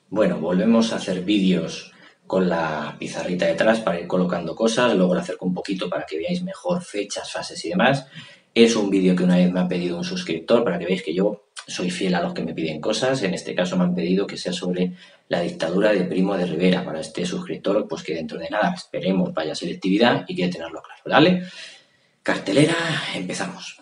Bueno, volvemos a hacer vídeos con la pizarrita detrás para ir colocando cosas, luego lo acerco un poquito para que veáis mejor fechas, fases y demás. Es un vídeo que una vez me ha pedido un suscriptor para que veáis que yo soy fiel a los que me piden cosas. En este caso me han pedido que sea sobre la dictadura de Primo de Rivera. Para este suscriptor, pues que dentro de nada esperemos vaya selectividad y quiere tenerlo claro, ¿vale? Cartelera, empezamos.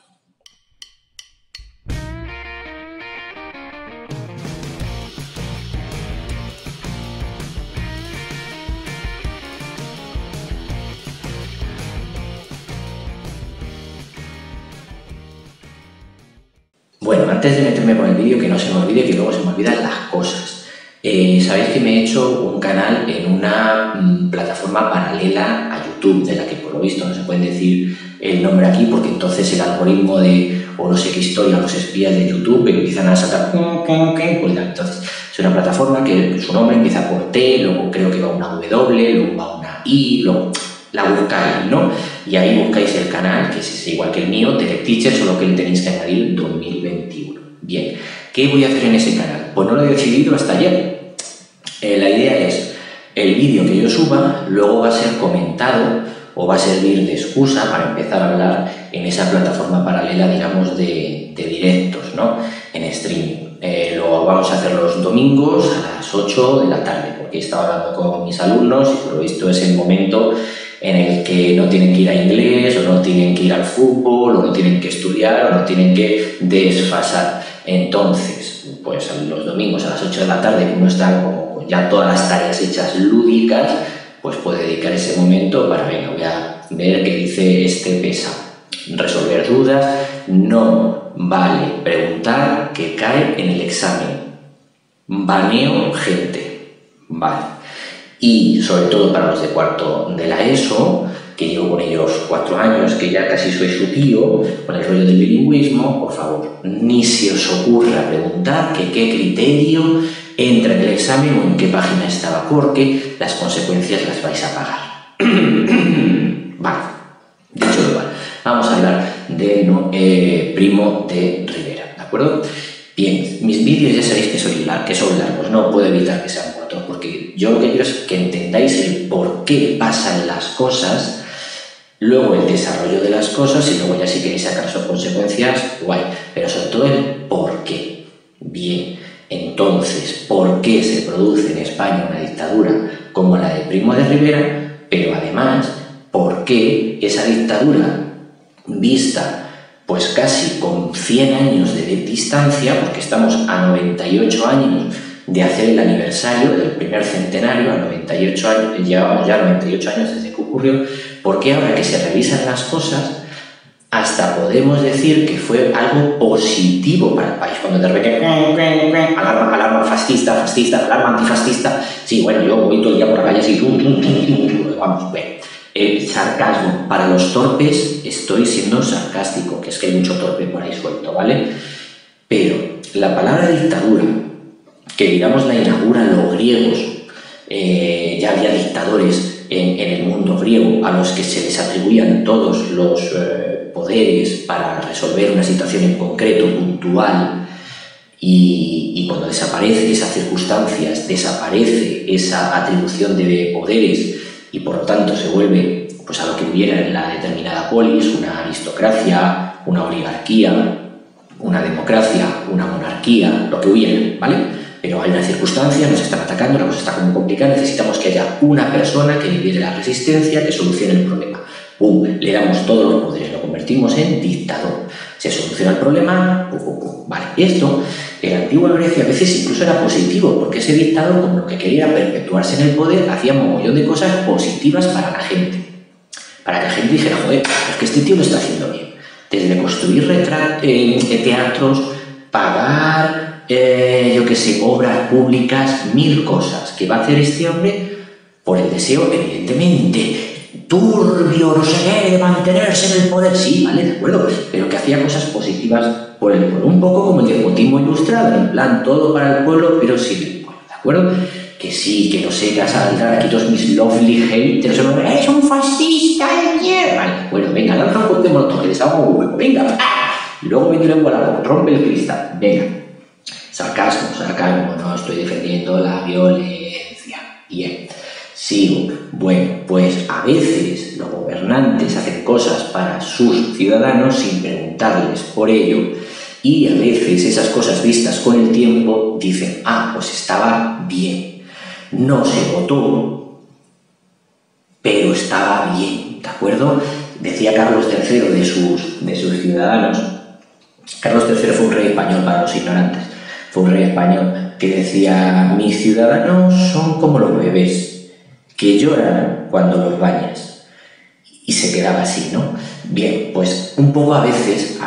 Bueno, antes de meterme con el vídeo, que no se me olvide, que luego se me olvidan las cosas. Sabéis que me he hecho un canal en una plataforma paralela a YouTube, de la que por lo visto no se puede decir el nombre aquí, porque entonces el algoritmo de, o no sé qué historia, los espías de YouTube empiezan a sacar, pues entonces es una plataforma que su nombre empieza por T, luego creo que va una W, luego va una I, luego la buscáis, ¿no? Y ahí buscáis el canal, que es igual que el mío, TechTeacher, solo que le tenéis que añadir 2021. Bien, ¿qué voy a hacer en ese canal? Pues no lo he decidido hasta ayer. La idea es, el vídeo que yo suba luego va a ser comentado o va a servir de excusa para empezar a hablar en esa plataforma paralela, digamos, de directos, ¿no? En streaming. Lo vamos a hacer los domingos a las 8 de la tarde, porque he estado hablando con mis alumnos y por lo visto es el momento en el que no tienen que ir a inglés, o no tienen que ir al fútbol, o no tienen que estudiar, o no tienen que desfasar. Entonces, pues los domingos a las 8 de la tarde, que uno está como ya todas las tareas hechas lúdicas, pues puede dedicar ese momento para, venga, voy a ver qué dice este pesa. Resolver dudas, no vale preguntar que cae en el examen. Baneo gente, vale. Y sobre todo para los de cuarto de la ESO, que llevo con ellos 4 años, que ya casi soy su tío, con el rollo del bilingüismo, por favor, ni se os ocurra preguntar que qué criterio entra en el examen o en qué página estaba, porque las consecuencias las vais a pagar. Vale, dicho lo cual, vamos a hablar de Primo de Rivera, ¿de acuerdo? Bien, mis vídeos ya sabéis que son largos, no puedo evitar que sean cortos, porque yo lo que quiero es que entendáis el por qué pasan las cosas, luego el desarrollo de las cosas y luego ya si queréis sacar sus consecuencias, guay, pero sobre todo el por qué. Bien, entonces, ¿por qué se produce en España una dictadura como la de Primo de Rivera? Pero además, ¿por qué esa dictadura vista pues casi con 100 años de distancia, porque estamos a 98 años de hacer el aniversario del primer centenario, a 98 años, llevamos ya 98 años desde que ocurrió, porque ahora que se revisan las cosas, hasta podemos decir que fue algo positivo para el país, cuando de repente alarma fascista, alarma antifascista, sí, bueno, yo voy todo el día por la calle así, vamos, bueno. Sarcasmo. Para los torpes estoy siendo sarcástico, que es que hay mucho torpe por ahí suelto, ¿vale? Pero la palabra dictadura, que digamos la inauguran los griegos, ya había dictadores en el mundo griego a los que se les atribuían todos los poderes para resolver una situación en concreto, puntual, y cuando desaparecen esas circunstancias, desaparece esa atribución de poderes, y por lo tanto se vuelve pues, a lo que hubiera en la determinada polis, una aristocracia, una oligarquía, una democracia, una monarquía, lo que hubiera, ¿vale? Pero hay una circunstancia, nos están atacando, la cosa está como complicada, necesitamos que haya una persona que lidere la resistencia, que solucione el problema. ¡Pum! Le damos todos los poderes, lo convertimos en dictador. Se soluciona el problema, Vale, esto en la antigua Grecia a veces incluso era positivo, porque ese dictador, como lo que quería perpetuarse en el poder, hacía un mogollón de cosas positivas para la gente. Para que la gente dijera, joder, es que este tío lo está haciendo bien. Desde construir teatros, pagar, yo qué sé, obras públicas, 1000 cosas que va a hacer este hombre por el deseo, evidentemente, turbio, no sé qué, de mantenerse en el poder, sí, vale, de acuerdo, pero que hacía cosas positivas por el pueblo, un poco como el despotismo ilustrado, en plan, todo para el pueblo, pero sin el pueblo, ¿de acuerdo? Que sí, que no sé, que vas a entrar aquí todos mis lovely haters, es un fascista de mierda, vale, bueno, venga, lanza un cóctel molotov, que les hago un hueco, venga, ¡ah! Y luego me tiro en volar, rompe el cristal, venga. Sarcasmo, no estoy defendiendo la violencia. Bien, sigo. Bueno, pues a veces los gobernantes hacen cosas para sus ciudadanos sin preguntarles por ello, y a veces esas cosas vistas con el tiempo dicen, pues estaba bien. No se votó, pero estaba bien, ¿de acuerdo? Decía Carlos III de sus ciudadanos. Carlos III fue un rey español, para los ignorantes. Fue un rey español que decía, mis ciudadanos son como los bebés, que lloran cuando los bañas. Y se quedaba así, ¿no? Bien, pues un poco a veces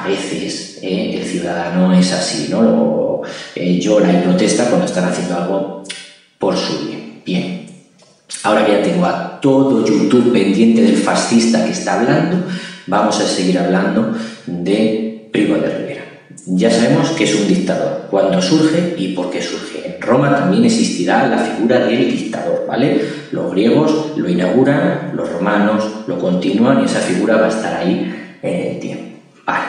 el ciudadano es así, ¿no? Llora y protesta cuando están haciendo algo por su bien. Bien, ahora que ya tengo a todo YouTube pendiente del fascista que está hablando, vamos a seguir hablando de Primo de Rivera. Ya sabemos que es un dictador, cuándo surge y por qué surge. En Roma también existirá la figura del dictador, ¿vale? Los griegos lo inauguran, los romanos lo continúan y esa figura va a estar ahí en el tiempo. Vale.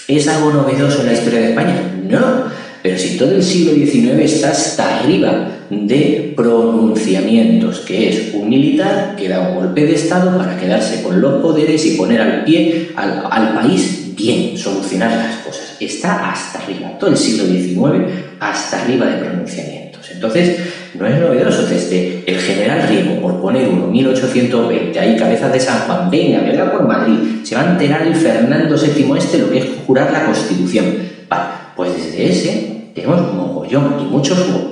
¿Es algo novedoso en la historia de España? No, pero si todo el siglo XIX está hasta arriba de pronunciamientos, que es un militar que da un golpe de estado para quedarse con los poderes y poner al pie al país bien, solucionar las cosas. Está hasta arriba, todo el siglo XIX hasta arriba de pronunciamientos. Entonces, no es novedoso. Desde el general Riego, por poner uno, 1820, ahí cabezas de San Juan, venga por Madrid, se va a enterar el Fernando VII lo que es jurar la Constitución. Vale, pues desde ese tenemos un mogollón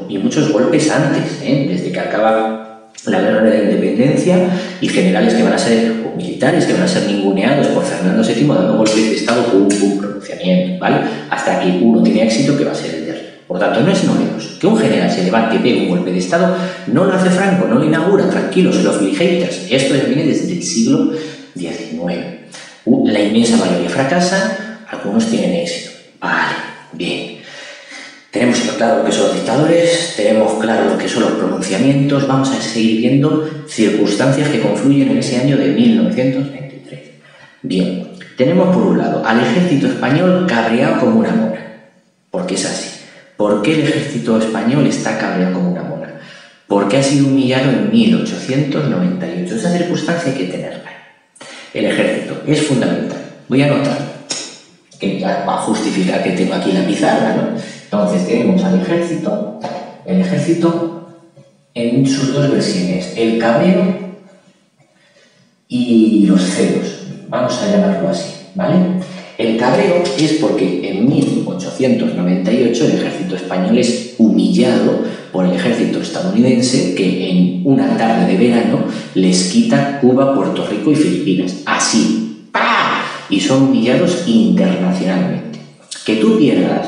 y muchos golpes antes, desde que acaba la guerra de la independencia, y generales que van a ser, o militares que van a ser ninguneados por Fernando VII dando golpes de estado, pronunciamiento, ¿vale? Hasta que uno tiene éxito, que va a ser el de Riego. Por tanto, no es novedoso. Que un general se levante y pegue un golpe de estado, no lo hace Franco, no lo inaugura, tranquilos, los haters. Esto ya viene desde el siglo XIX. La inmensa mayoría fracasan, algunos tienen éxito. Vale, bien. Tenemos claro lo que son los dictadores, tenemos claro lo que son los pronunciamientos, vamos a seguir viendo circunstancias que confluyen en ese año de 1923. Bien, tenemos por un lado al ejército español cabreado como una mona, porque es así. ¿Por qué el ejército español está cabreado como una mona? Porque ha sido humillado en 1898, esa circunstancia hay que tenerla. El ejército es fundamental. Voy a anotar, que va a justificar que tengo aquí la pizarra, ¿no? Entonces tenemos al ejército, en sus dos versiones, el cabreo y los celos, vamos a llamarlo así, ¿vale? El cabreo es porque en 1898 el ejército español es humillado por el ejército estadounidense, que en una tarde de verano les quita Cuba, Puerto Rico y Filipinas, así, ¡pah! Y son humillados internacionalmente. Que tú pierdas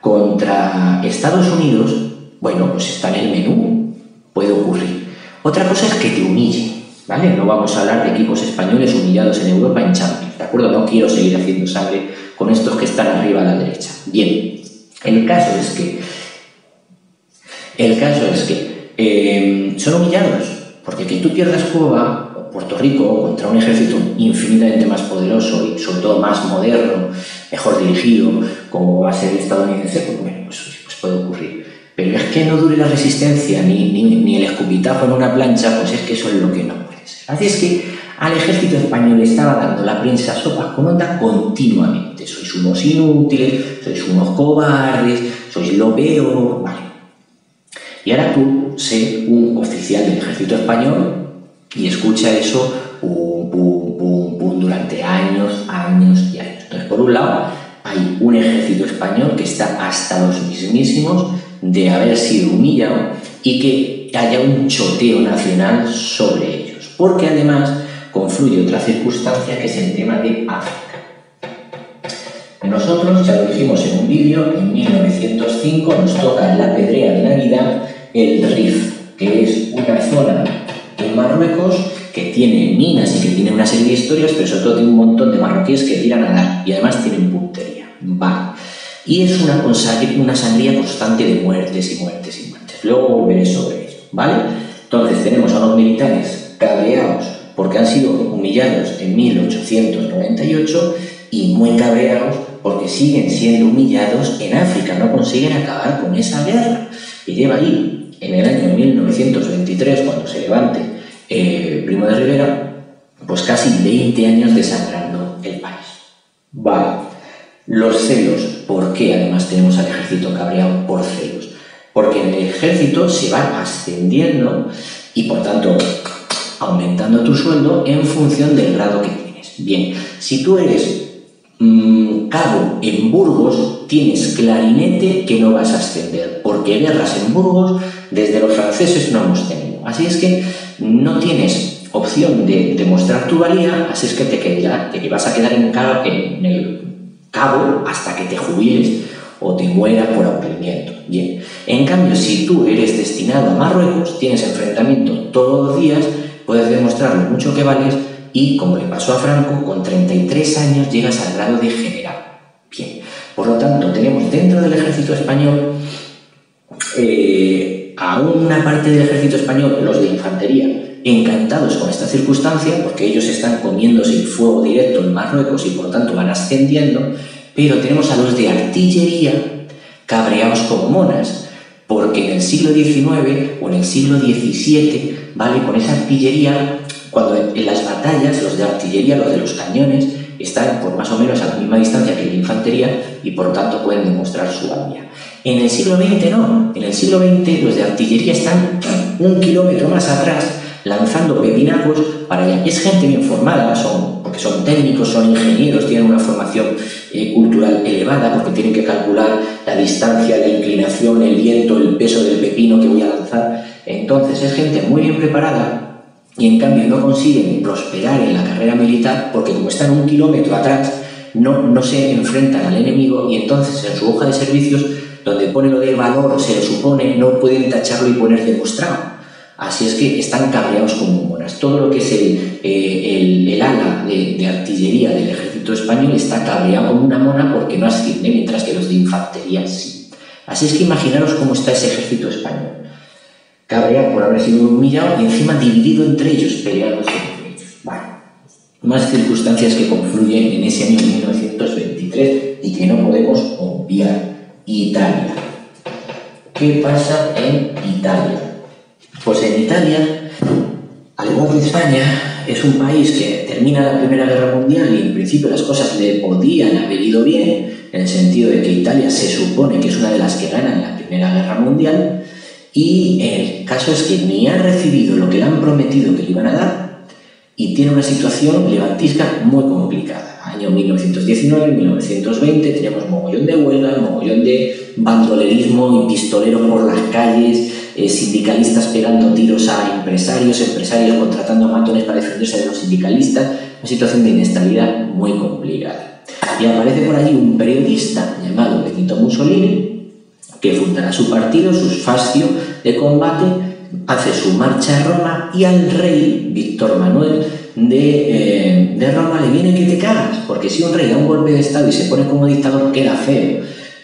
contra Estados Unidos, bueno, pues está en el menú, puede ocurrir. Otra cosa es que te humille, ¿vale? No vamos a hablar de equipos españoles humillados en Europa en Champions, ¿de acuerdo? No quiero seguir haciendo sangre con estos que están arriba a la derecha. Bien, el caso es que son humillados, porque que tú pierdas Cuba o Puerto Rico contra un ejército infinitamente más poderoso y sobre todo más moderno, mejor dirigido, como va a ser el estadounidense, pues bueno, pues puede ocurrir. Pero es que no dure la resistencia ni el escupitajo en una plancha, pues es que eso es lo que no puede ser. Así es que al ejército español le estaba dando la prensa sopas con onda continuamente. Sois unos inútiles, sois unos cobardes, sois lo peor, vale. Y ahora tú, sé un oficial del ejército español y escucha eso durante años y años. Entonces, por un lado, hay un ejército español que está hasta los mismísimos de haber sido humillado y que haya un choteo nacional sobre ellos. Porque además confluye otra circunstancia, que es el tema de África. Nosotros, ya lo dijimos en un vídeo, en 1905 nos toca en la Pedrea de Navidad el Rif, que es una zona en Marruecos que tiene minas y que tiene una serie de historias, pero sobre todo tiene un montón de marroquíes que tiran a dar y además tienen puntería. Vale. Y es una sangría constante de muertes y muertes y muertes. Luego volveré sobre ello, ¿vale? Entonces tenemos a los militares cabreados porque han sido humillados en 1898 y muy cabreados porque siguen siendo humillados en África, no consiguen acabar con esa guerra que lleva ahí en el año 1923, cuando se levante Primo de Rivera, pues casi 20 años desangrando el país. Vale, los celos. ¿Por qué además tenemos al ejército cabreado por celos? Porque en el ejército se va ascendiendo y por tanto aumentando tu sueldo en función del grado que tienes. Bien, si tú eres cabo en Burgos, tienes clarinete que no vas a ascender, porque guerras en Burgos desde los franceses no hemos tenido. Así es que no tienes opción de demostrar tu valía, así es que te vas a quedar en el cabo hasta que te jubiles o te mueras por aburrimiento. Bien, en cambio, si tú eres destinado a Marruecos, tienes enfrentamiento todos los días, puedes demostrar lo mucho que vales y, como le pasó a Franco, con 33 años llegas al grado de general. Bien, por lo tanto, tenemos dentro del ejército español a una parte del ejército español, los de infantería, encantados con esta circunstancia, porque ellos están comiéndose el fuego directo en Marruecos y por lo tanto van ascendiendo, pero tenemos a los de artillería cabreados como monas, porque en el siglo XIX o en el siglo XVII, ¿vale? Con esa artillería, cuando en las batallas, los de artillería, los de los cañones, están por más o menos a la misma distancia que la infantería y por lo tanto pueden demostrar su valía. En el siglo XX no, en el siglo XX los de artillería están 1 kilómetro más atrás lanzando pepinacos para allá. Es gente bien formada, porque son técnicos, son ingenieros, tienen una formación cultural elevada porque tienen que calcular la distancia, la inclinación, el viento, el peso del pepino que voy a lanzar. Entonces es gente muy bien preparada y en cambio no consiguen prosperar en la carrera militar porque como están 1 kilómetro atrás no se enfrentan al enemigo y entonces en su hoja de servicios donde pone lo de valor se le supone no pueden tacharlo y poner demostrado. Así es que están cabreados como monas. Todo lo que es el ala de artillería del ejército español está cabreado como una mona porque no asciende, mientras que los de infantería sí. Así es que imaginaros cómo está ese ejército español. Cabreado por haber sido humillado y encima dividido entre ellos, peleados entre ellos. Vale. Más circunstancias que confluyen en ese año 1923 y que no podemos obviar. Italia. ¿Qué pasa en Italia? Pues en Italia, al igual que España, es un país que termina la Primera Guerra Mundial y en principio las cosas le podían haber ido bien, en el sentido de que Italia se supone que es una de las que ganan la Primera Guerra Mundial y el caso es que ni ha recibido lo que le han prometido que le iban a dar y tiene una situación levantisca muy complicada. Año 1919, 1920, tenemos mogollón de huelgas, mogollón de bandolerismo y pistolero por las calles, sindicalistas pegando tiros a empresarios contratando a matones para defenderse de los sindicalistas, una situación de inestabilidad muy complicada. Y aparece por allí un periodista llamado Benito Mussolini, que fundará su partido, su fascio de combate, hace su marcha a Roma y al rey Víctor Manuel de Roma le viene que te cagas, porque si un rey da un golpe de estado y se pone como dictador queda feo,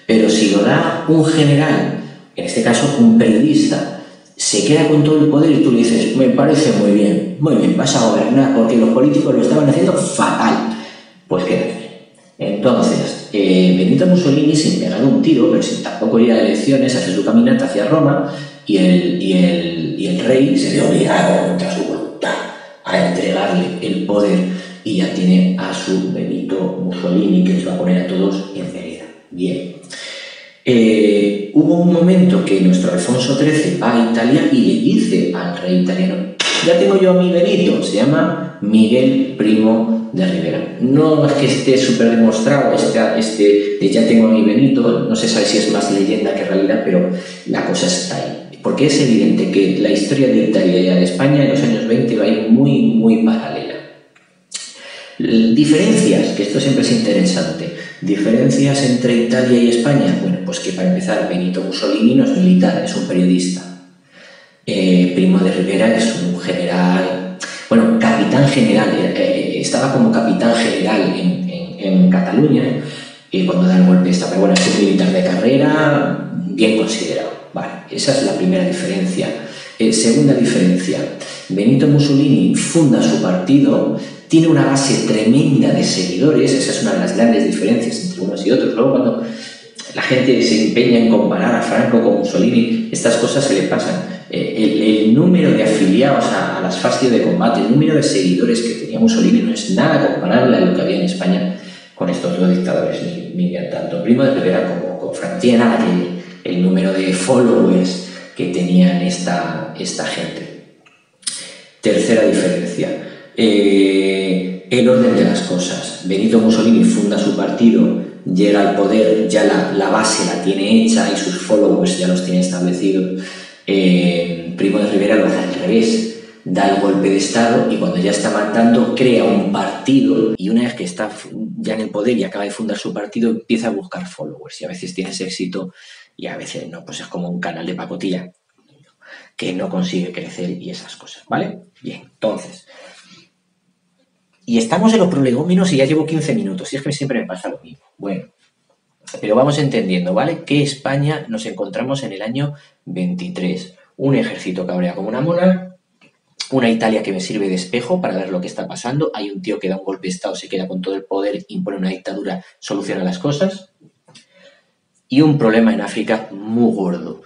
pero si lo da un general, en este caso un periodista, se queda con todo el poder y tú le dices, me parece muy bien, vas a gobernar porque los políticos lo estaban haciendo fatal, pues queda bien. Entonces, Benito Mussolini, sin pegar un tiro, pero sin tampoco ir a elecciones, hace su caminata hacia Roma y el rey se ve obligado contra su voluntad a entregarle el poder y ya tiene a su Benito Mussolini que les va a poner a todos en vereda. Bien. Hubo un momento que nuestro Alfonso XIII va a Italia y le dice al rey italiano, ya tengo yo a mi Benito, se llama Miguel Primo de Rivera. No es que esté súper demostrado de ya tengo a mi Benito, no se sabe si es más leyenda que realidad, pero la cosa está ahí. Porque es evidente que la historia de Italia y de España en los años 20 va a ir muy, muy paralela. Diferencias, que esto siempre es interesante. Diferencias entre Italia y España. Bueno, pues que para empezar, Benito Mussolini no es militar, es un periodista. Primo de Rivera es un general, bueno, capitán general, estaba como capitán general en Cataluña cuando da el golpe de Estado, pero bueno, es un militar de carrera bien considerado. Vale, esa es la primera diferencia. Segunda diferencia, Benito Mussolini funda su partido tiene una base tremenda de seguidores, esa es una de las grandes diferencias entre unos y otros. Luego, cuando la gente se empeña en comparar a Franco con Mussolini, estas cosas se le pasan. El número de afiliados a las fases de combate, el número de seguidores que tenía Mussolini no es nada comparable a lo que había en España con estos dos dictadores, ni tanto Primo de Rivera como con Franco. Tiene nada que el número de followers que tenían esta gente. Tercera diferencia. El orden de las cosas. Benito Mussolini funda su partido, llega al poder, ya la base la tiene hecha y sus followers ya los tiene establecidos. Primo de Rivera lo hace al revés, da el golpe de Estado y cuando ya está mandando crea un partido y una vez que está ya en el poder y acaba de fundar su partido empieza a buscar followers y a veces tienes éxito y a veces no, pues es como un canal de pacotilla que no consigue crecer y esas cosas, ¿vale? Bien, entonces... Y estamos en los prolegómenos y ya llevo 15 minutos, y es que siempre me pasa lo mismo. Bueno, pero vamos entendiendo, ¿vale? Que España nos encontramos en el año 23. Un ejército cabrea como una mona, una Italia que me sirve de espejo para ver lo que está pasando. Hay un tío que da un golpe de Estado, se queda con todo el poder, impone una dictadura, soluciona las cosas. Y un problema en África muy gordo,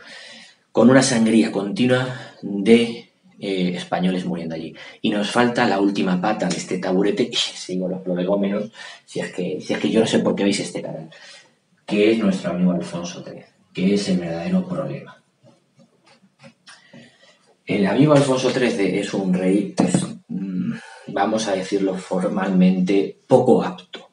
con una sangría continua de... españoles muriendo allí. Y nos falta la última pata de este taburete, y sigo los prolegómenos, si es que yo no sé por qué veis este canal, que es nuestro amigo Alfonso XIII, que es el verdadero problema. El amigo Alfonso XIII es un rey, pues, vamos a decirlo formalmente, poco apto.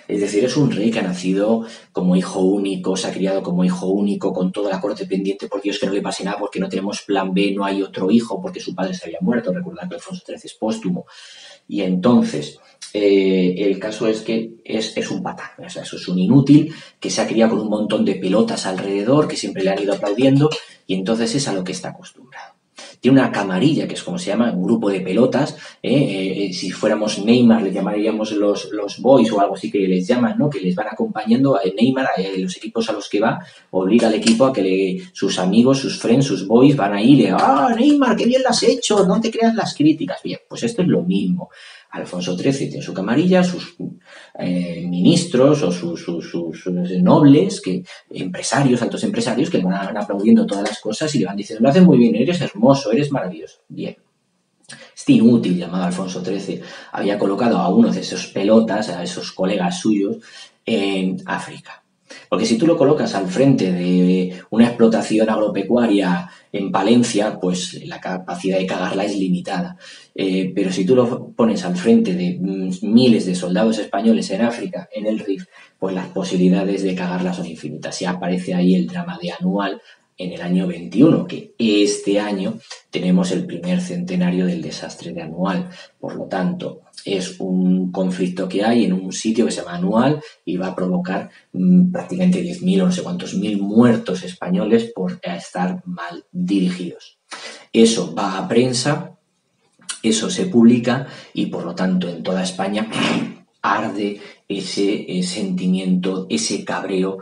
Es decir, es un rey que ha nacido como hijo único, se ha criado como hijo único, con toda la corte pendiente, por Dios que no le pase nada, porque no tenemos plan B, no hay otro hijo, porque su padre se había muerto. Recordad que Alfonso XIII es póstumo. Y entonces, el caso es que es un patán, o sea, eso es un inútil, que se ha criado con un montón de pelotas alrededor, que siempre le han ido aplaudiendo, y entonces es a lo que está acostumbrado. Tiene una camarilla, que es como se llama, un grupo de pelotas. Si fuéramos Neymar, le llamaríamos los boys o algo así que les llaman, ¿no? Que les van acompañando. Neymar, los equipos a los que va, obliga al equipo a que sus amigos, sus friends, sus boys van ahí y le Neymar, qué bien lo has hecho, no te creas las críticas. Bien, pues esto es lo mismo. Alfonso XIII tiene su camarilla, sus ministros o sus nobles, empresarios, altos empresarios, que le van aplaudiendo todas las cosas y le van diciendo, lo haces muy bien, eres hermoso, eres maravilloso. Bien. Este inútil llamado Alfonso XIII había colocado a uno de esos pelotas, a esos colegas suyos, en África. Porque si tú lo colocas al frente de una explotación agropecuaria en Palencia, pues la capacidad de cagarla es limitada. Pero si tú lo pones al frente de miles de soldados españoles en África, en el Rif, pues las posibilidades de cagarla son infinitas. Y aparece ahí el drama de Anual en el año 21, que este año tenemos el primer centenario del desastre de Anual. Por lo tanto, es un conflicto que hay en un sitio que se llama Anual y va a provocar prácticamente 10.000 o no sé cuántos mil muertos españoles por estar mal dirigidos. Eso va a prensa, eso se publica y por lo tanto en toda España arde ese sentimiento, ese cabreo,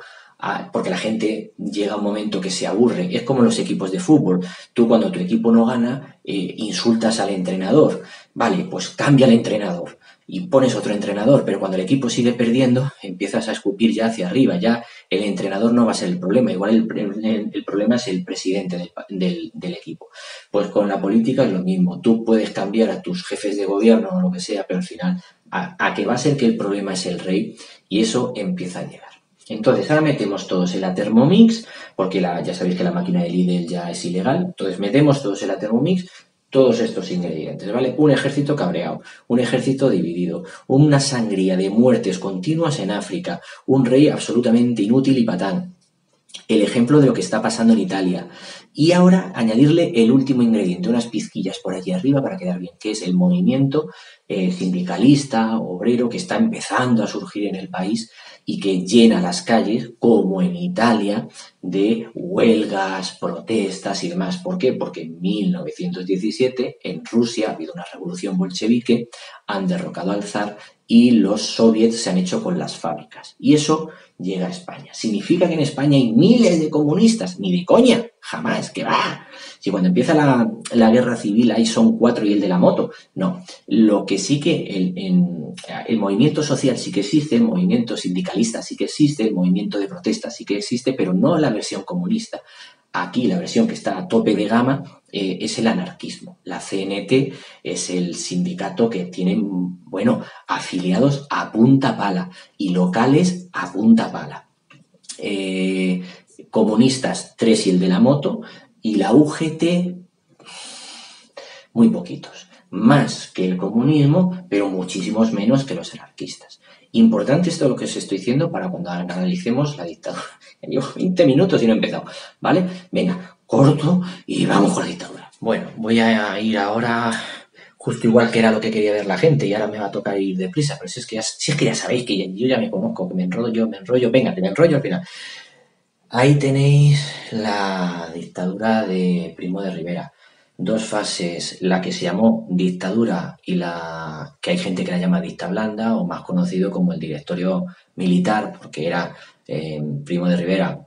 porque la gente llega a un momento que se aburre. Es como los equipos de fútbol. Tú cuando tu equipo no gana, insultas al entrenador. Vale, pues cambia el entrenador y pones otro entrenador, pero cuando el equipo sigue perdiendo, empiezas a escupir ya hacia arriba. Ya el entrenador no va a ser el problema, igual el problema es el presidente del equipo. Pues con la política es lo mismo. Tú puedes cambiar a tus jefes de gobierno o lo que sea, pero al final a que va a ser que el problema es el rey y eso empieza a llegar. Entonces, ahora metemos todos en la Thermomix, porque ya sabéis que la máquina de Lidl ya es ilegal. Entonces, metemos todos en la Thermomix todos estos ingredientes, ¿vale? Un ejército cabreado, un ejército dividido, una sangría de muertes continuas en África, un rey absolutamente inútil y patán. El ejemplo de lo que está pasando en Italia. Y ahora añadirle el último ingrediente, unas pizquillas por allí arriba para quedar bien, que es el movimiento sindicalista, obrero, que está empezando a surgir en el país y que llena las calles, como en Italia, de huelgas, protestas y demás. ¿Por qué? Porque en 1917 en Rusia ha habido una revolución bolchevique, han derrocado al zar y los soviets se han hecho con las fábricas. Y eso llega a España. ¿Significa que en España hay miles de comunistas? Ni de coña, jamás, que va. Si cuando empieza la guerra civil ahí son 4 y el de la moto. No. Lo que sí que el movimiento social sí que existe, el movimiento sindicalista sí que existe, el movimiento de protesta sí que existe, pero no la versión comunista. Aquí la versión que está a tope de gama es el anarquismo. La CNT es el sindicato que tiene, bueno, afiliados a punta pala y locales a punta pala. Comunistas, 3 y el de la moto, y la UGT, muy poquitos. Más que el comunismo, pero muchísimos menos que los anarquistas. Importante esto lo que os estoy diciendo para cuando analicemos la dictadura. Llevo 20 minutos y no he empezado, ¿vale? Venga, corto y vamos con la dictadura. Bueno, voy a ir ahora justo igual que era lo que quería ver la gente y ahora me va a tocar ir deprisa, pero si es que ya sabéis que yo ya me conozco, que me enrollo, venga, que me enrollo al final. Ahí tenéis la dictadura de Primo de Rivera. 2 fases, la que se llamó dictadura y la que hay gente que la llama dicta blanda o más conocido como el directorio militar, porque era Primo de Rivera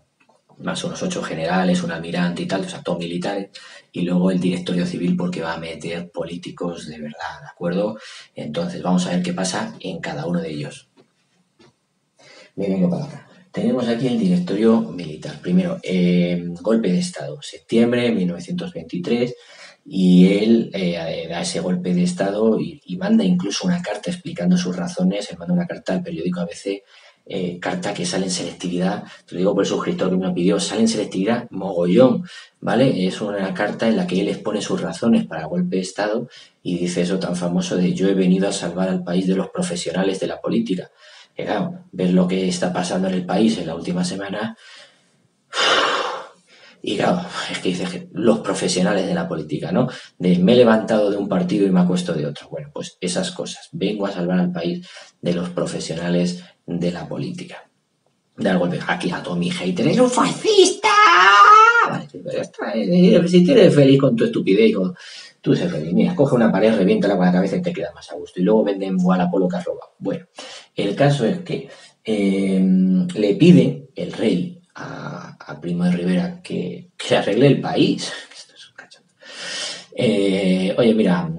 más unos 8 generales, un almirante y tal, o sea, todos militares, y luego el directorio civil porque va a meter políticos de verdad, ¿de acuerdo? Entonces vamos a ver qué pasa en cada uno de ellos. Me vengo para acá. Tenemos aquí el directorio militar. Primero, golpe de Estado, septiembre de 1923, y él da ese golpe de Estado y manda incluso una carta explicando sus razones. Él manda una carta al periódico ABC, carta que sale en selectividad, te lo digo por el suscriptor que me lo pidió, sale en selectividad mogollón, ¿vale? Es una carta en la que él expone sus razones para el golpe de Estado y dice eso tan famoso de yo he venido a salvar al país de los profesionales de la política. Claro, ver lo que está pasando en el país en la última semana y claro, es que dices que los profesionales de la política, ¿no? De me he levantado de un partido y me acuesto de otro. Bueno, pues esas cosas. Vengo a salvar al país de los profesionales de la política. Dar golpe aquí a todo mi hater, ¡es un fascista! Vale, ya está. Si eres feliz con tu estupidez, tú sé feliz. Mira, coge una pared, reviéntala con la cabeza y te queda más a gusto. Y luego venden Wallapolo que has robado. Bueno, el caso es que le pide el rey a Primo de Rivera que arregle el país. Esto es un cachondo. Oye, mira,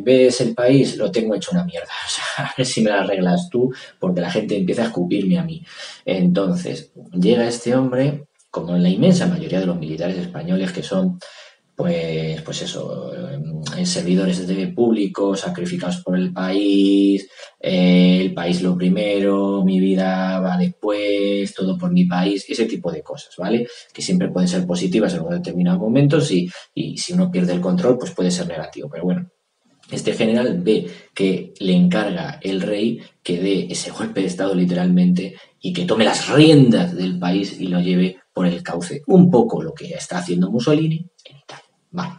ves el país, lo tengo hecho una mierda. O sea, a ver si me lo arreglas tú, porque la gente empieza a escupirme a mí. Entonces, llega este hombre, como en la inmensa mayoría de los militares españoles que son pues eso, servidores de público, sacrificados por el país lo primero, mi vida va después, todo por mi país, ese tipo de cosas, ¿vale? Que siempre pueden ser positivas en unos determinados momentos y si uno pierde el control, pues puede ser negativo, pero bueno. Este general ve que le encarga el rey que dé ese golpe de Estado literalmente y que tome las riendas del país y lo lleve por el cauce. Un poco lo que está haciendo Mussolini en Italia. Vale.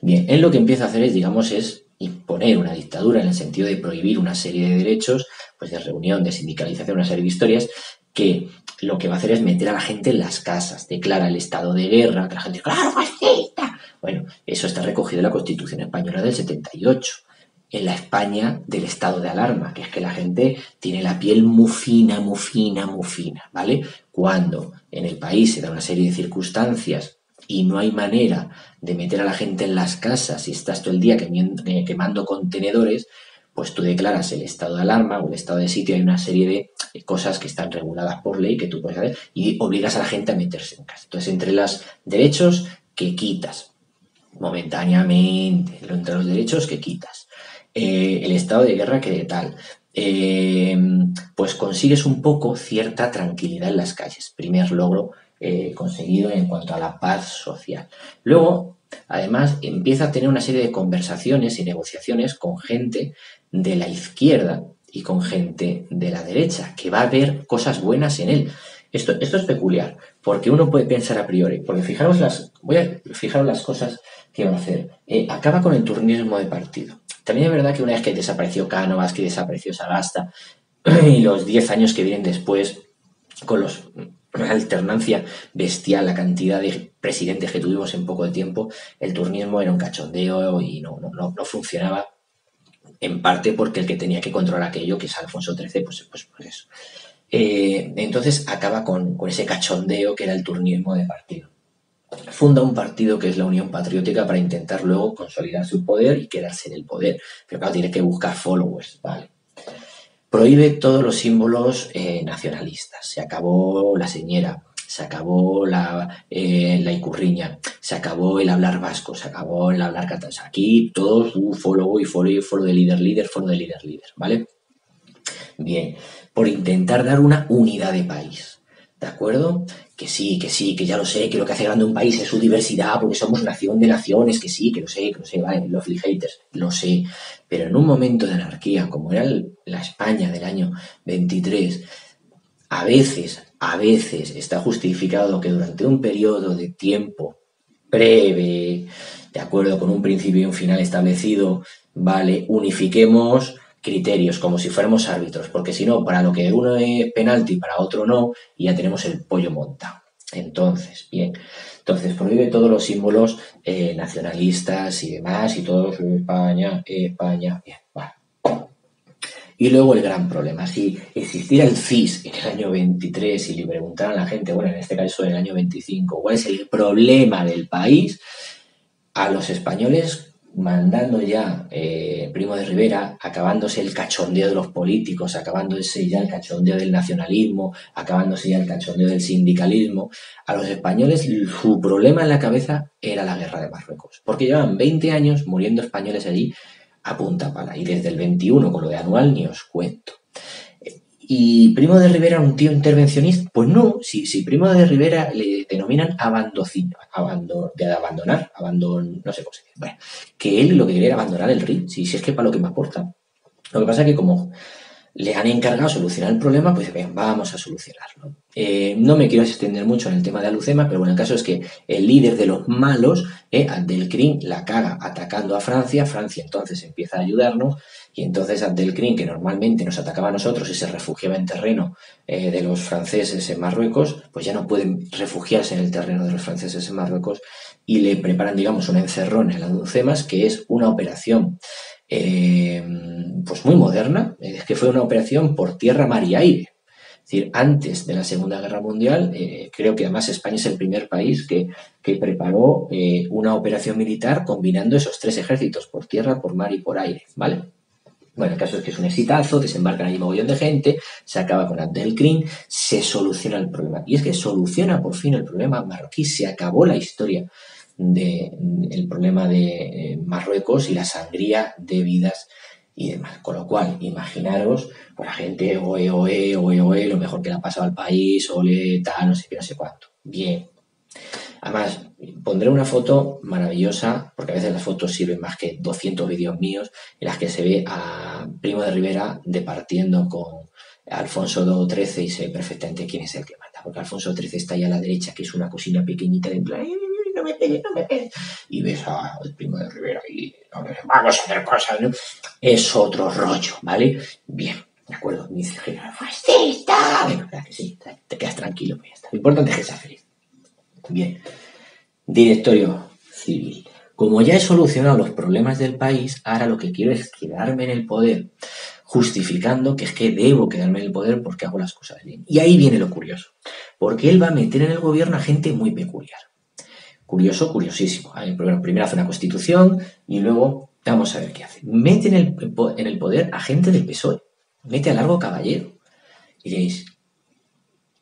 Bien, él lo que empieza a hacer es imponer una dictadura en el sentido de prohibir una serie de derechos, pues de reunión, de sindicalización, una serie de historias que lo que va a hacer es meter a la gente en las casas, declara el estado de guerra, que la gente dice, ¡claro, fascista! Bueno, eso está recogido en la Constitución Española del 78, en la España del estado de alarma, que es que la gente tiene la piel muy fina, ¿vale? Cuando en el país se da una serie de circunstancias y no hay manera de meter a la gente en las casas y estás todo el día quemando contenedores, pues tú declaras el estado de alarma o el estado de sitio. Hay una serie de cosas que están reguladas por ley que tú puedes hacer y obligas a la gente a meterse en casa. Entonces, entre los derechos que quitas momentáneamente, entre los derechos que quitas, el estado de guerra que de tal, pues consigues un poco cierta tranquilidad en las calles. Primer logro conseguido en cuanto a la paz social. Luego, además, empieza a tener una serie de conversaciones y negociaciones con gente de la izquierda y con gente de la derecha, que va a ver cosas buenas en él. Esto es peculiar, porque uno puede pensar a priori, porque fijaros las cosas que va a hacer. Acaba con el turnismo de partido. También es verdad que una vez que desapareció Cánovas, que desapareció Sagasta, y los 10 años que vienen después, con una alternancia bestial, la cantidad de presidentes que tuvimos en poco de tiempo, el turnismo era un cachondeo y no funcionaba, en parte porque el que tenía que controlar aquello, que es Alfonso XIII, pues eso. Entonces acaba con ese cachondeo que era el turnismo de partido. funda un partido que es la Unión Patriótica para intentar luego consolidar su poder y quedarse en el poder. Pero claro, tiene que buscar followers, ¿vale? Prohíbe todos los símbolos nacionalistas. Se acabó la señera, se acabó la icurriña, se acabó el hablar vasco, se acabó el hablar catalán. Aquí todos follow y follow de líder, follow de líder, ¿vale? Bien, por intentar dar una unidad de país, ¿de acuerdo? Que sí, que ya lo sé, que lo que hace grande un país es su diversidad, porque somos nación de naciones, que sí, que lo sé, vale, los haters, lo sé. Pero en un momento de anarquía, como era la España del año 23, a veces está justificado que durante un periodo de tiempo breve, de acuerdo con un principio y un final establecido, vale, unifiquemos criterios como si fuéramos árbitros, porque si no, para lo que uno es penalti, para otro no, y ya tenemos el pollo montado. Entonces, bien, prohíbe todos los símbolos nacionalistas y demás, y todos España, bien, vale. Y luego el gran problema, si existiera el CIS en el año 23 y le preguntaran a la gente, bueno, en este caso en el año 25, ¿cuál es el problema del país? A los españoles mandando ya Primo de Rivera, acabándose el cachondeo de los políticos, acabándose ya el cachondeo del nacionalismo, acabándose ya el cachondeo del sindicalismo, a los españoles su problema en la cabeza era la guerra de Marruecos, porque llevaban 20 años muriendo españoles allí a punta pala, y desde el 21 con lo de Anual ni os cuento. ¿Y Primo de Rivera era un tío intervencionista? Pues no, si Primo de Rivera le denominan de abandonar, no sé cómo se dice. Bueno, que él lo que quería era abandonar el RI, si es que para lo que me aporta. Lo que pasa es que como le han encargado solucionar el problema, pues bien, vamos a solucionarlo. No me quiero extender mucho en el tema de Alucema, pero bueno, el caso es que el líder de los malos, Abdelkrim, la caga atacando a Francia. Francia entonces empieza a ayudarnos, y entonces Abdelkrim, que normalmente nos atacaba a nosotros y se refugiaba en terreno de los franceses en Marruecos, pues ya no pueden refugiarse en el terreno de los franceses en Marruecos, y le preparan, digamos, una encerrona en Alhucemas, que es una operación pues muy moderna, es que fue una operación por tierra, mar y aire. Es decir, antes de la Segunda Guerra Mundial, creo que además España es el primer país que preparó una operación militar combinando esos tres ejércitos, por tierra, por mar y por aire, ¿vale? Bueno, el caso es que es un exitazo, desembarcan allí un mogollón de gente, se acaba con Abdelkrim, se soluciona el problema. Y es que soluciona por fin el problema marroquí, se acabó la historia del problema de Marruecos y la sangría de vidas y demás. Con lo cual, imaginaros, pues la gente, oe, lo mejor que le ha pasado al país, ole, tal, no sé qué, no sé cuánto. Bien. Además, pondré una foto maravillosa, porque a veces las fotos sirven más que 200 vídeos míos, en las que se ve a Primo de Rivera departiendo con Alfonso XIII, y sé perfectamente quién es el que manda, porque Alfonso XIII está ahí a la derecha, que es una cocina pequeñita de en plan, no me pegues, y ves al Primo de Rivera y vamos a hacer cosas, ¿no? Es otro rollo, ¿vale? Bien, de acuerdo, dice fascista, bueno, claro que sí, te quedas tranquilo, pues ya está. Lo importante es que seas feliz. Bien, directorio civil. Como ya he solucionado los problemas del país, ahora lo que quiero es quedarme en el poder, justificando que es que debo quedarme en el poder porque hago las cosas bien. Y ahí viene lo curioso, porque él va a meter en el gobierno a gente muy peculiar. Curioso, curiosísimo. Primero hace una constitución y luego vamos a ver qué hace. Mete en el poder a gente del PSOE, mete a Largo Caballero. Y diréis,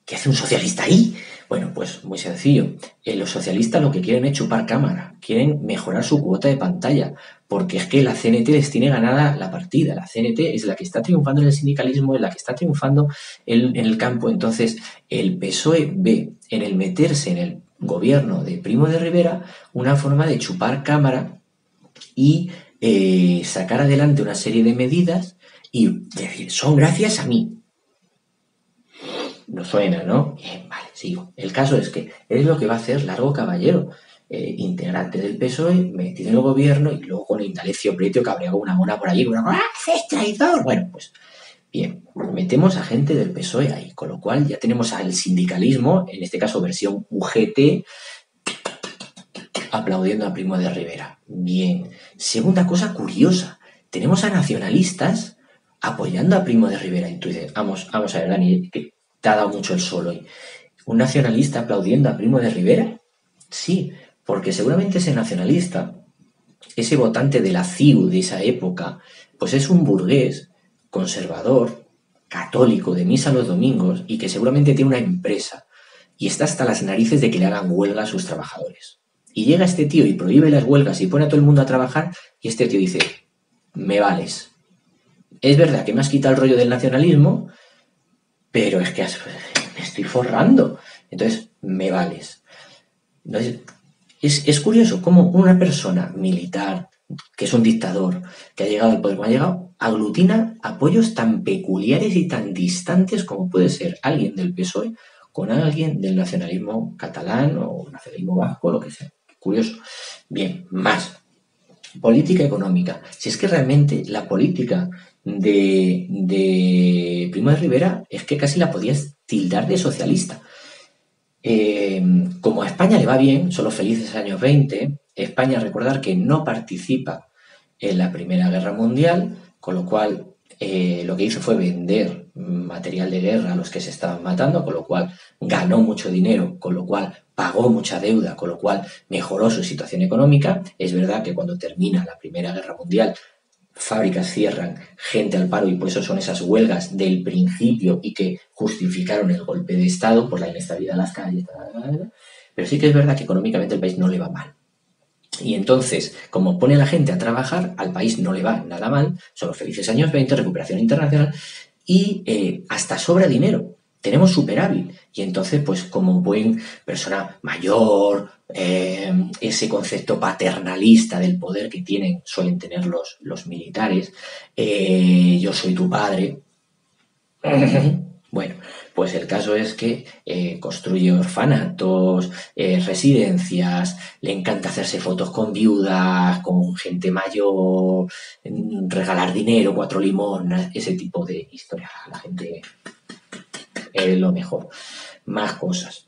¿qué hace un socialista ahí? Bueno, pues muy sencillo. Los socialistas lo que quieren es chupar cámara, quieren mejorar su cuota de pantalla, porque es que la CNT les tiene ganada la partida. La CNT es la que está triunfando en el sindicalismo, es la que está triunfando en el campo. Entonces, el PSOE ve en el meterse en el gobierno de Primo de Rivera una forma de chupar cámara y sacar adelante una serie de medidas y decir, son gracias a mí. No suena, ¿no? Bien, vale, sigo. El caso es que es lo que va a hacer Largo Caballero, integrante del PSOE, metido en el gobierno, y luego con Indalecio Prieto cabrea una mona por allí, ¡ah, es traidor! Bueno, pues bien, metemos a gente del PSOE ahí, con lo cual ya tenemos al sindicalismo, en este caso versión UGT, aplaudiendo a Primo de Rivera. Bien. Segunda cosa curiosa, tenemos a nacionalistas apoyando a Primo de Rivera. Y tú dices, vamos a ver, Dani, que te ha dado mucho el sol hoy. ¿Un nacionalista aplaudiendo a Primo de Rivera? Sí, porque seguramente ese nacionalista, ese votante de la CIU de esa época, pues es un burgués conservador, católico, de misa los domingos y que seguramente tiene una empresa y está hasta las narices de que le hagan huelga a sus trabajadores. Y llega este tío y prohíbe las huelgas y pone a todo el mundo a trabajar y este tío dice, me vales. Es verdad que me has quitado el rollo del nacionalismo, pero es que me estoy forrando. Entonces, me vales. Entonces, es curioso cómo una persona militar, que es un dictador, que ha llegado al poder como ha llegado, aglutina apoyos tan peculiares y tan distantes como puede ser alguien del PSOE con alguien del nacionalismo catalán o nacionalismo vasco, lo que sea. Curioso. Bien, más. Política económica. Si es que realmente la política de Primo de Rivera es que casi la podías tildar de socialista. Como a España le va bien, son los felices años 20, España, recordar que no participa en la Primera Guerra Mundial, con lo cual lo que hizo fue vender material de guerra a los que se estaban matando, con lo cual ganó mucho dinero, con lo cual pagó mucha deuda, con lo cual mejoró su situación económica. Es verdad que cuando termina la Primera Guerra Mundial, fábricas cierran, gente al paro y por eso son esas huelgas del principio y que justificaron el golpe de Estado por la inestabilidad de las calles. Pero sí que es verdad que económicamente el país no le va mal. Y entonces, como pone a la gente a trabajar, al país no le va nada mal, son los felices años 20, recuperación internacional y hasta sobra dinero. Tenemos superávit. Y entonces, pues como buen persona mayor, ese concepto paternalista del poder que suelen tener los militares, yo soy tu padre. Bueno, pues el caso es que construye orfanatos, residencias, le encanta hacerse fotos con viudas, con gente mayor, regalar dinero, 4 limonas, ese tipo de historias. La gente es lo mejor. Más cosas.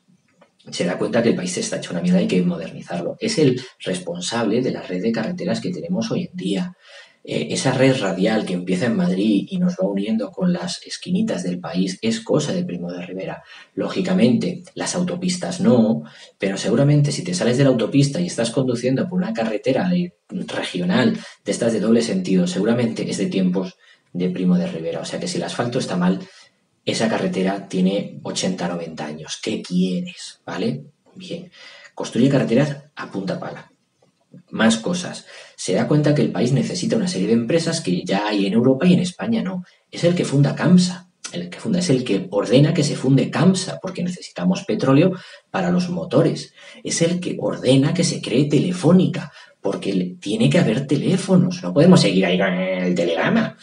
Se da cuenta que el país está hecho una mierda y hay que modernizarlo. Es el responsable de la red de carreteras que tenemos hoy en día. Esa red radial que empieza en Madrid y nos va uniendo con las esquinitas del país es cosa de Primo de Rivera. Lógicamente, las autopistas no, pero seguramente si te sales de la autopista y estás conduciendo por una carretera regional de estas de doble sentido, seguramente es de tiempos de Primo de Rivera. O sea que si el asfalto está mal, esa carretera tiene 80, 90 años. ¿Qué quieres? ¿Vale? Bien. Construye carreteras a punta pala. Más cosas. Se da cuenta que el país necesita una serie de empresas que ya hay en Europa y en España no. Es el que funda CAMSA. Es el que ordena que se funde CAMSA, porque necesitamos petróleo para los motores. Es el que ordena que se cree Telefónica, porque tiene que haber teléfonos. No podemos seguir ahí con el telegrama.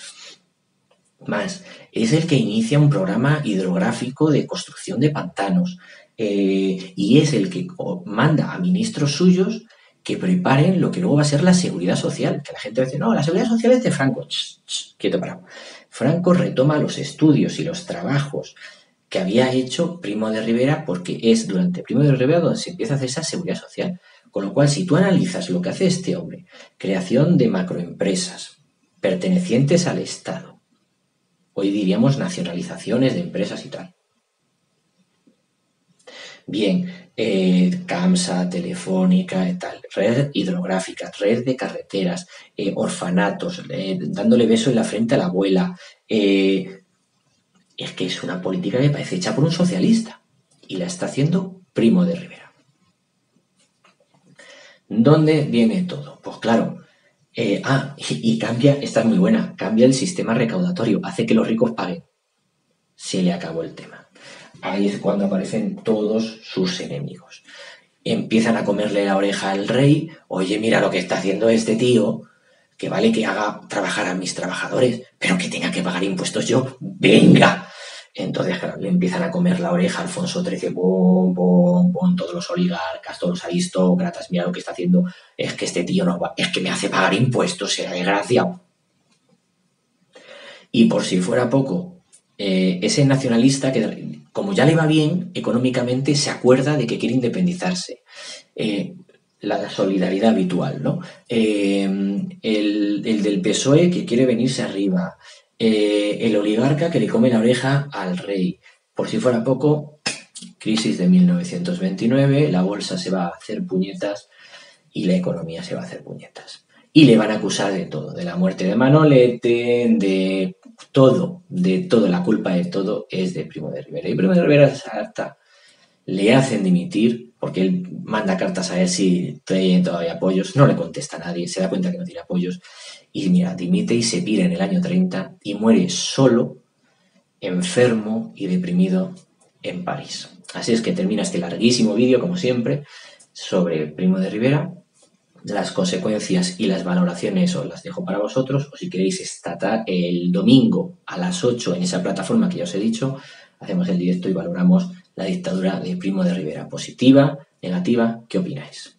Más, es el que inicia un programa hidrográfico de construcción de pantanos y es el que manda a ministros suyos que preparen lo que luego va a ser la seguridad social. Que la gente dice, no, la seguridad social es de Franco. Quieto parado. Franco retoma los estudios y los trabajos que había hecho Primo de Rivera porque es durante Primo de Rivera donde se empieza a hacer esa seguridad social. Con lo cual, si tú analizas lo que hace este hombre, creación de macroempresas pertenecientes al Estado, hoy diríamos nacionalizaciones de empresas y tal. Bien, CAMSA, Telefónica y tal, red hidrográfica, red de carreteras, orfanatos, dándole beso en la frente a la abuela. Es que es una política que parece hecha por un socialista y la está haciendo Primo de Rivera. ¿Dónde viene todo? Pues claro, y cambia, esta es muy buena, cambia el sistema recaudatorio, hace que los ricos paguen. Se le acabó el tema. Ahí es cuando aparecen todos sus enemigos. Empiezan a comerle la oreja al rey. Oye, mira lo que está haciendo este tío, que vale que haga trabajar a mis trabajadores, pero que tenga que pagar impuestos yo. ¡Venga! Entonces, claro, le empiezan a comer la oreja a Alfonso XIII, todos los oligarcas, todos los aristócratas, mira lo que está haciendo, es que este tío no va, es que me hace pagar impuestos, será desgraciado. Y por si fuera poco, ese nacionalista que, como ya le va bien económicamente, se acuerda de que quiere independizarse. La solidaridad habitual, ¿no? El del PSOE que quiere venirse arriba, el oligarca que le come la oreja al rey. Por si fuera poco, crisis de 1929, la bolsa se va a hacer puñetas y la economía se va a hacer puñetas. Y le van a acusar de todo, de la muerte de Manolete, de todo, la culpa de todo es de Primo de Rivera. Y Primo de Rivera hasta le hacen dimitir, porque él manda cartas a ver si tiene todavía apoyos, no le contesta a nadie, se da cuenta que no tiene apoyos, y mira, dimite y se pira en el año 30 y muere solo, enfermo y deprimido en París. Así es que termina este larguísimo vídeo, como siempre, sobre Primo de Rivera. Las consecuencias y las valoraciones os las dejo para vosotros, o si queréis estar el domingo a las 8 en esa plataforma que ya os he dicho, hacemos el directo y valoramos la dictadura de Primo de Rivera. ¿Positiva? ¿Negativa? ¿Qué opináis?